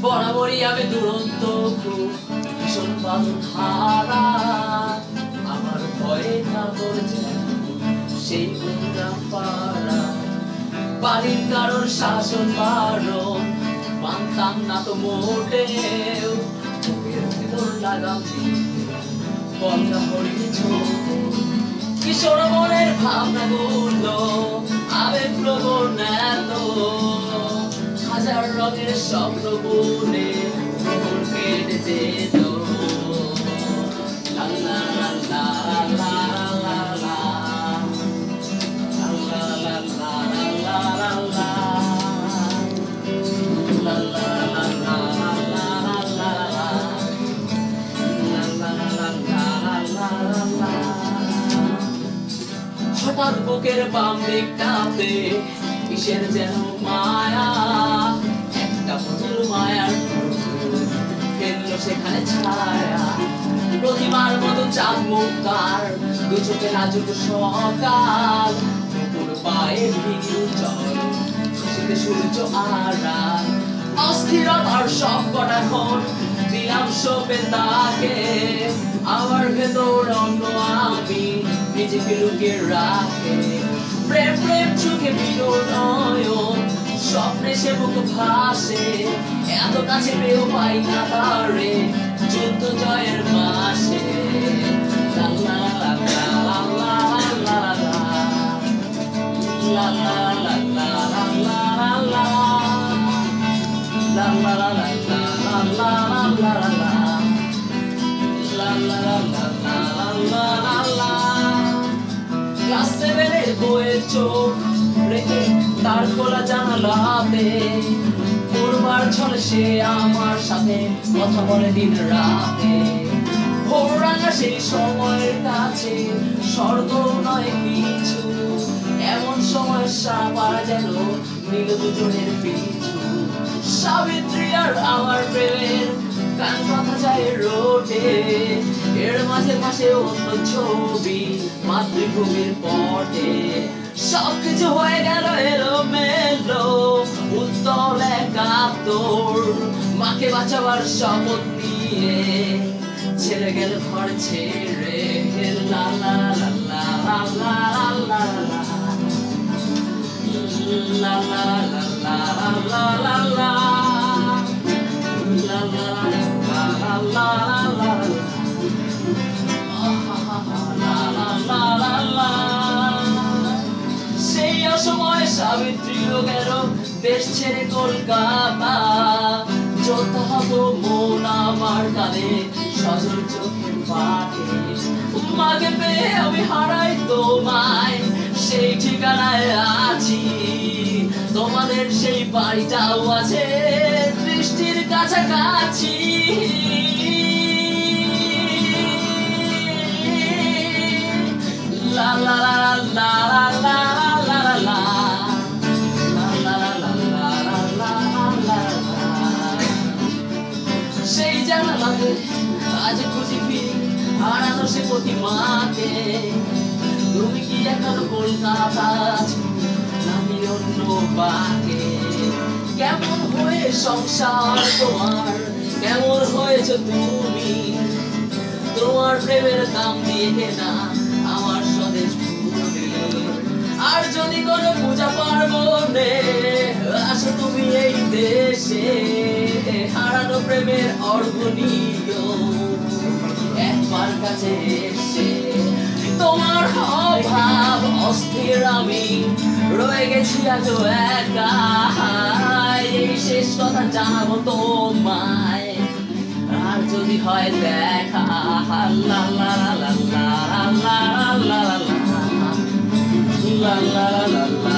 বরাবরই আমি দুরন্ত খুব ভীষণ বাদুর ধারা আমার ভয়ে কাতর যেন সেই গুন্ডাম পাড়া বাড়ির কারোর শাসন বারণ মানতাম না তো মোটেও বুকের ভেতর লাগাম বলকা হরিণী ছোট কিশোর মনের ভাবনা গুলো আবেগ প্রবণ এত হাজার রঙের স্বপ্ন বুনে ভোর কেটে যেত লা লা লা লা লা লা লা লা লা লা লা লা লা লা হঠাৎ বুকের বাম দিকটাতে কিসের যেন মায়া একটা পুতুল মায়ার ফেললো সেখানে ছায়া প্রতিমার মতো চাঁদ মুক্তার দু চোখে লাজুক সকাল দুপুর পায়ে ভিড় চল শীতে সূর্য আর রাত অস্থিরতার সব কটা ক্ষণ দিলাম সপে তাকে আমার ভেতর অন্য আমি নিজেকে লুকিয়ে রাখে প্রেম প্রেম চোখে বিনোদন স্বপ্নে সে মুখ ভাসে এত কাছে পেয়েও পাই না তারে যুদ্ধ জয়ের মাসে লা লা লা লা লা লা লা লা লা লা লা লা la la la la la la la la la la la la la la class 7 এর বইয়ের চোখ রেখে তার খোলা জানালাতে পড়বার ছলে সে আমার সাথে কথা বলে দিন রাতে ভোর রাঙা সেই সময়ের কাছে শর্ত নয় কিছু এমন সময় সাপার যেন নীল দুজনের পিছু সাবিত্রী আর আমার প্রেমের গান কথা যায় রোটে এর মাঝে মাঝে অন্য ছবি মাতৃভূমির পটে সবকিছু হয়ে গেল এলো মেলো উত্তল একাত্তর মাকে বাঁচাবার শপথ নিয়ে ছেড়ে গেল ঘর ছেড়ে লা লা লা লা লা লা লা la la la la la la la la la la la সেই অসময়ে সাবিত্রীও গেল দেশ ছেড়ে কলকাতা যত হতো মন আমার কাঁধে সজল চোখের পাটে মাকে পেয়ে আমি হারাই তোমায় সেই ঠিকানায় আছি তোমাদের সেই বাড়িটাও আছে দৃষ্টির কাছাকাছি লা লা লা লা লা লা লা লা সেই জানালাতে আজ খুঁজি ফিরি হারানো সে প্রতিমাকে তুমি কি এখন কলকাতা আছো নাকি অন্য বাকে কেমন হয়ে সংসার তোমার কেমন হয়েছে তুমি তোমার প্রেমের দাম দিয়ে কেনা আমার স্বদেশ ভূমি আর যদি কোনো পূজা পার্বণে আসো তুমি এই দেশে হারানো প্রেমের অর্ঘ নিও একবার কাছে এসে তোমার অভাব অস্থির আমি রয়ে গেছি আজ একা এই শেষ কথা জানাবো তোমায় আর যদি হয় দেখা লা লা লা লা লা লা লা লা লা লা লা লা